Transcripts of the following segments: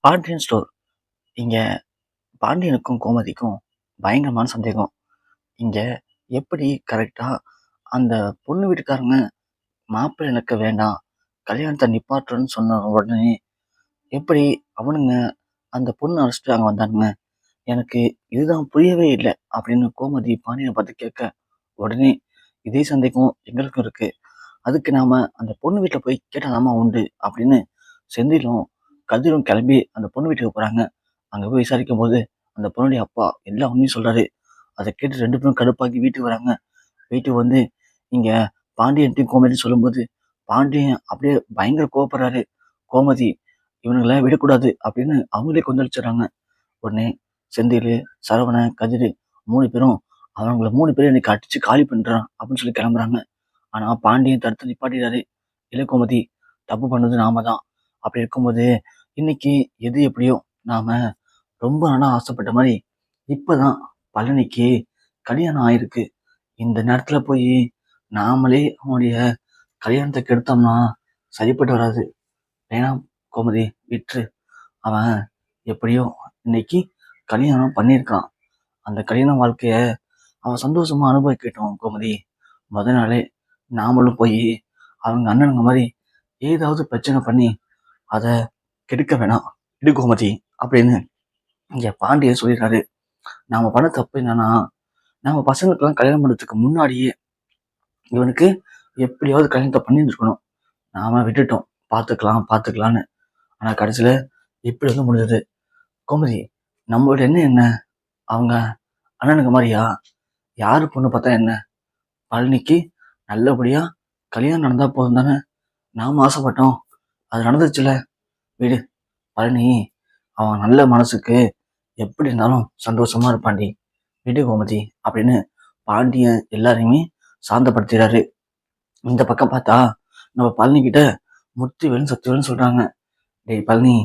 Pandian store. இங்க பாண்டியனுக்கும் கோமதிக்கும் பயங்கரமான சந்தேகம். இங்க எப்படி கரெக்டா அந்த பொண்ணு வீட்டுக்காரங்க மாப்பிள்ளை எனக்கு வேண்டாம், கல்யாணத்தை நிப்பாட்டுறேன்னு சொன்ன உடனே எப்படி அவனுங்க அந்த பொண்ணு அழைச்சிட்டு அங்க வந்தானுங்க? எனக்கு இதுதான் புரியவே இல்ல அப்படின்னு கோமதி பாண்டியனை பார்த்து கேட்க, உடனே இதே சந்தேகம் எங்களுக்கும் இருக்கு. அதுக்கு நாம அந்த பொண்ணு வீட்ல போய் கேட்டாதாம்மா உண்டு அப்படின்னு செந்திலும் கதிரும் கிளம்பி அந்த பொண்ணு வீட்டுக்கு போறாங்க. அங்க போய் விசாரிக்கும்போது அந்த பொண்ணுடைய அப்பா எல்லா உண்மையும் சொல்றாரு. அதை கேட்டு 2 பேரும் கடுப்பாக்கி வீட்டுக்கு வராங்க. வீட்டுக்கு வந்து இங்க பாண்டியன்ட்டையும் கோமதியும் சொல்லும்போது, பாண்டியன் அப்படியே பயங்கர கோவப்படுறாரு. கோமதி இவனுங்கள விடக்கூடாது அப்படின்னு அவங்களே கொந்தளிச்சுடுறாங்க. உடனே செந்திலு, சரவணன், கதிரு 3 பேரும் அவங்கள 3 பேரும் இன்னைக்கு அடிச்சு காலி பண்றான் அப்படின்னு சொல்லி கிளம்புறாங்க. ஆனா பாண்டியன் தடுத்து நிப்பாட்டிறாரு. இல்ல கோமதி, தப்பு பண்ணது நாம தான். அப்படி இருக்கும்போது இன்னைக்கு எது எப்படியோ நாம ரொம்ப நாளா ஆசைப்பட்ட மாதிரி இப்பதான் பழனிக்கு கல்யாணம் ஆயிருக்கு. இந்த நேரத்துல போய் நாமளே அவனுடைய கல்யாணத்தை கெடுத்தோம்னா சரிப்பட்டு வராது. வேணாம் கோமதி, விட்டுரு. அவன் எப்படியோ இன்னைக்கு கல்யாணம் பண்ணியிருக்கான். அந்த கல்யாண வாழ்க்கைய அவன் சந்தோஷமா அனுபவிக்கட்டும் கோமதி. முத நாளே நாமளும் போய் அவங்க அண்ணனுங்க மாதிரி ஏதாவது பிரச்சனை பண்ணி அதை கெடுக்க வேணாம். இடு கோமதி அப்படின்னு இங்க பாண்டியன் சொல்லிடுறாரு. நாம பண்ண தப்பு என்னன்னா, நம்ம பசங்களுக்கெல்லாம் கல்யாணம் பண்றதுக்கு முன்னாடியே இவனுக்கு எப்படியாவது கல்யாணத்தை பண்ணியிருந்துருக்கணும். நாம விட்டுட்டோம். பார்த்துக்கலாம் பார்த்துக்கலான்னு. ஆனா கடைசியில இப்படி வந்து முடிஞ்சது. கோமதி, நம்மளோட எண்ணம் என்ன? அவங்க அண்ணனுங்க மாதிரியா? யாரு பொண்ணு பார்த்தா என்ன? பழனிக்கு நல்லபடியா கல்யாணம் நடந்தா போதும் தானே நாம ஆசைப்பட்டோம். அது நடந்துச்சுல. விடு. பழனி அவன் நல்ல மனசுக்கு எப்படி இருந்தாலும் சந்தோஷமா இருப்பாண்டி. விடு கோமதி அப்படின்னு பாண்டியன் எல்லாரையுமே சாந்தப்படுத்துறாரு. இந்த பக்கம் பார்த்தா நம்ம பழனி கிட்ட முத்துவேலும் சத்துவேலும் சொல்றாங்க. டேய் பழனி,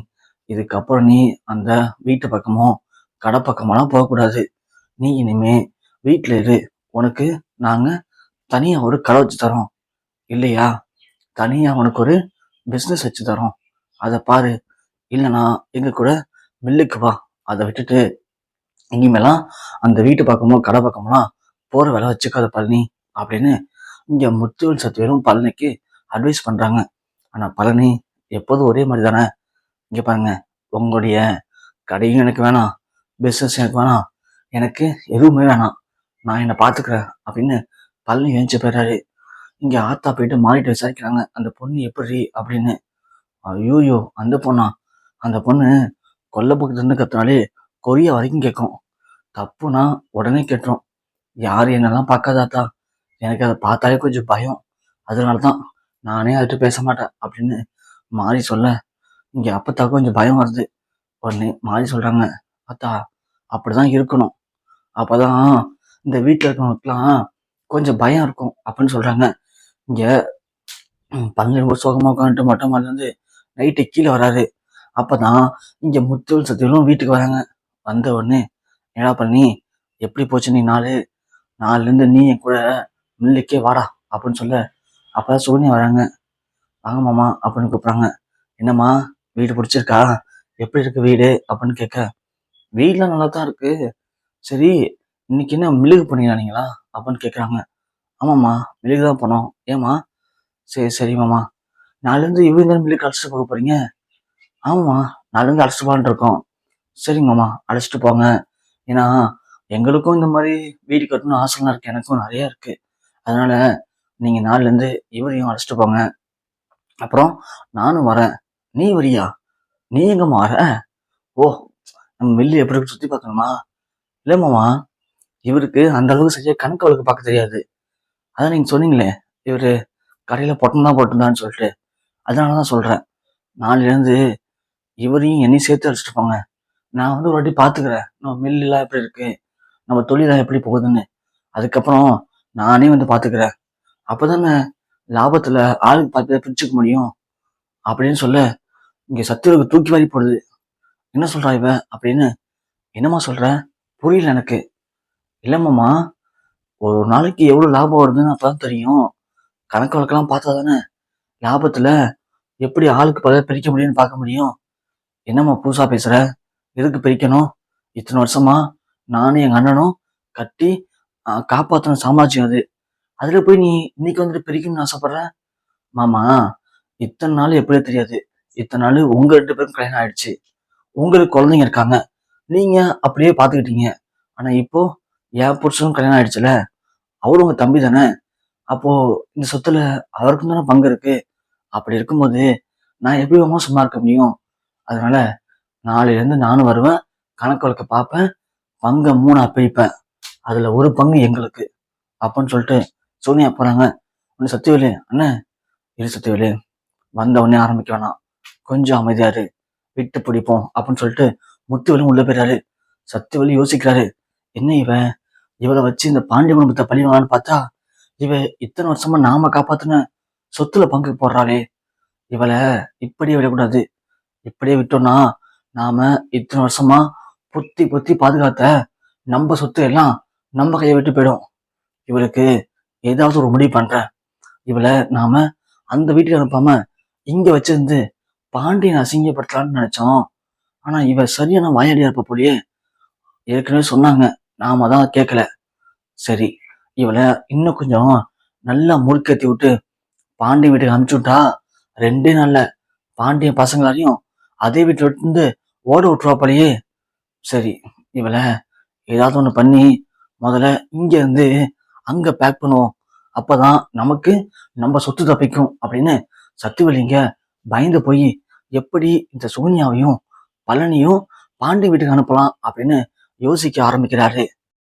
இதுக்கப்புறம் நீ அந்த வீட்டு பக்கமோ கடை பக்கமெல்லாம் போகக்கூடாது. நீ இனிமே வீட்டில் இரு. உனக்கு நாங்க தனியா ஒரு கடை வச்சு தரோம். இல்லையா, தனியா உனக்கு ஒரு பிஸ்னஸ் வச்சு தரோம். அதை பாரு. இல்லைனா எங்க கூட மில்லுக்கு வா. அதை விட்டுட்டு இனிமேலாம் அந்த வீட்டு பக்கமோ கடை பக்கமெல்லாம் போற வேலை வச்சுக்காத பழனி அப்படின்னு இங்க முத்துவேல் சத்துவேலும் பழனிக்கு அட்வைஸ் பண்றாங்க. ஆனா பழனி எப்போதும் ஒரே மாதிரி தானே. இங்க பாருங்க, உங்களுடைய கடையும் எனக்கு வேணாம், பிஸ்னஸ் எனக்கு வேணாம், எனக்கு எதுவுமே வேணாம், நான் என்னை பார்த்துக்கிறேன் அப்படின்னு பழனி எழுந்து போயிடுறாரு. இங்க ஆத்தா போயிட்டு மாறிட்டு விசாரிக்கிறாங்க அந்த பொண்ணு எப்படி அப்படின்னு. ஐயோயோ, அந்த பொண்ணா? அந்த பொண்ணு கொல்லை பக்கத்துல இருந்து கத்துனாலே கொரியா வரைக்கும் கேட்கும். தப்புனா உடனே கேட்டுரும். யாரு என்னெல்லாம் பார்க்காதாத்தா, எனக்கு அதை பார்த்தாலே கொஞ்சம் பயம். அதனாலதான் நானே அதுட்டு பேச மாட்டேன் அப்படின்னு மாறி சொல்ல, இங்க அப்பத்தாக்கும் கொஞ்சம் பயம் வருது. உடனே மாறி சொல்றாங்க, அத்தா அப்படிதான் இருக்கணும். அப்பதான் இந்த வீட்டுல இருக்கவங்களுக்குலாம் கொஞ்சம் பயம் இருக்கும் அப்படின்னு சொல்றாங்க. இங்க பன்னெண்டு ரொம்ப சோகமா உட்காந்துட்டு மொட்டை மாடில இருந்து நைட்டு கீழே வராரு. அப்பதான் இங்க முத்துவல் சத்தியலும் வீட்டுக்கு வராங்க. வந்த உடனே, என்னடா பண்ணி எப்படி போச்சு நீ நாளு? நாலுல இருந்து நீ என் கூட மில்லுக்கே வாடா அப்படின்னு சொல்ல, அப்பதான் சோனியா வராங்க. வாங்க மாமா அப்படின்னு கூப்பிடுறாங்க. என்னம்மா, வீடு பிடிச்சிருக்கா? எப்படி இருக்கு வீடு அப்படின்னு கேட்க, வீடுலாம் நல்லா தான் இருக்கு. சரி, இன்னைக்கு என்ன மில்லுக்கு போனீங்களா நீங்களா அப்படின்னு கேட்குறாங்க. ஆமாம்மா, மில்லுக்கு தான் போனோம். ஏம்மா? சரி சரி மாமா, நாலுலேருந்து இவங்க மில்லுக்கு அழைச்சிட்டு போக போறீங்க? ஆமாம்மா, நாலுலேருந்து அழைச்சிட்டு போலான்னு இருக்கோம். சரிங்க மாமா, அழைச்சிட்டு போங்க. ஏன்னா எங்களுக்கும் இந்த மாதிரி வீடு கட்டணும்னு ஆசைலாம் இருக்கு, எனக்கும் நிறைய இருக்கு. அதனால நீங்க நாலுலேருந்து இவரையும் அழைச்சிட்டு போங்க. அப்புறம் நானும் வரேன். நீ வரியா? நீ எங்கம்மா வர? ஓ, நம்ம மில்லு எப்படி இருக்கு சுத்தி பார்க்கணுமா? இல்லை மாமா, இவருக்கு அந்த அளவுக்கு சரியா கணக்கு அவளுக்கு பார்க்க தெரியாது. அதான் நீங்க சொன்னீங்களே, இவரு கடையில பொட்டம் தான் போட்டிருந்தான்னு சொல்லிட்டு, அதனாலதான் சொல்றேன். நாளையிலேருந்து இவரையும் என்னையும் சேர்த்து அழைச்சிட்டு போங்க. நான் வந்து ஒரு வாட்டி பாத்துக்கிறேன், நம்ம மில்லாம் எப்படி இருக்கு, நம்ம தொழிலாம் எப்படி போகுதுன்னு. அதுக்கப்புறம் நானே வந்து பாத்துக்கிறேன். அப்பதானே லாபத்துல ஆளுக்கு 10 பேர் பிரிச்சுக்க முடியும் அப்படின்னு சொல்ல, இங்க சத்துருக்கு தூக்கி வாரி போடுது. என்ன சொல்றா இவ அப்படின்னு. என்னம்மா சொல்ற? புரியல எனக்கு. இல்லம்மாமா, ஒரு நாளைக்கு எவ்வளவு லாபம் வருதுன்னு அப்பதான் தெரியும். கணக்கு வழக்கெல்லாம் பார்த்தா தானே லாபத்துல எப்படி ஆளுக்கு 10 பிரிக்க முடியும்னு பார்க்க முடியும். என்னம்மா புதுசா பேசுற? எதுக்கு பிரிக்கணும்? இத்தனை வருஷமா நானும் எங்க அண்ணனும் கட்டி காப்பாத்தின சாம்ராஜ்யம் அது. அதுல போய் நீ இன்னைக்கு வந்துட்டு பிரிக்கணும்னு ஆசைப்படுற? மாமா, இத்தனை நாள் எப்படியோ தெரியாது. இத்தனை நாள் உங்க 2 பேருக்கும் கல்யாணம் ஆயிடுச்சு. உங்களுக்கு குழந்தைங்க இருக்காங்க. நீங்க அப்படியே பாத்துக்கிட்டீங்க. ஆனா இப்போ என் புருஷனும் கல்யாணம் ஆயிடுச்சுல. அவரும் உங்க தம்பி தானே. அப்போ இந்த சொத்துல அவருக்கும் தானே பங்கு இருக்கு. அப்படி இருக்கும்போது நான் எப்படி சும்மா இருக்க முடியும்? அதனால நாளையில இருந்து நானும் வருவேன். கணக்கு வழக்க பார்ப்பேன். பங்கை 3ஆ பிரிப்பேன். அதுல ஒரு பங்கு எங்களுக்கு அப்படின்னு சொல்லிட்டு சோனியா போறாங்க. உடனே சத்தியவேலு, அண்ணன் இரு சத்தியவேலு, வந்த உடனே ஆரம்பிக்க வேணாம், கொஞ்சம் அமைதியாரு, விட்டு பிடிப்போம் அப்படின்னு சொல்லிட்டு முத்துவேலும் உள்ள போயிறாரு. சத்தியவேலு யோசிக்கிறாரு, என்ன இவளை வச்சு இந்த பாண்டிய குடும்பத்தை பழி வாங்கலான்னு பார்த்தா இவ இத்தனை வருஷமா நாம காப்பாத்தின சொத்துல பங்கு போடுறாளே, இவளை இப்படியே விடக்கூடாது. இப்படியே விட்டோம்னா நாம இத்தனை வருஷமா பொத்தி பொத்தி பாதுகாத்த நம்ம சொத்து எல்லாம் நம்ம கையை விட்டு போயிடும். இவளுக்கு ஏதாவது ஒரு முடிவு பண்றேன். இவளை நாம அந்த வீட்டுக்கு அனுப்பாம இங்க வச்சிருந்து பாண்டியனை அசிங்கப்படுத்தலாம்னு நினைச்சோம். ஆனா இவ சரியான வாயாடியா இருப்ப போலயே. ஏற்கனவே சொன்னாங்க, நாம தான் கேட்கல. சரி, இவளை இன்னும் கொஞ்சம் நல்லா முறுக்கேத்தி விட்டு பாண்டியன் வீட்டுக்கு அனுப்பிச்சு விட்டா 2 நாள்ல பாண்டிய பசங்களாரையும் அதே வீட்டுல இருந்து ஓட விட்டுருவா போலயே. சரி, இவளை ஏதாவது ஒண்ணு பண்ணி முதல்ல இங்க இருந்து அங்க பேக் பண்ணுவோம். அப்பதான் நமக்கு நம்ம சொத்து தப்பிக்கும் அப்படின்னு சத்தியவலிங்க பயந்து போய் எப்படி இந்த சோனியாவையும் பழனியும் பாண்டி வீட்டுக்கு அனுப்பலாம் அப்படின்னு யோசிக்க ஆரம்பிக்கிறாரு.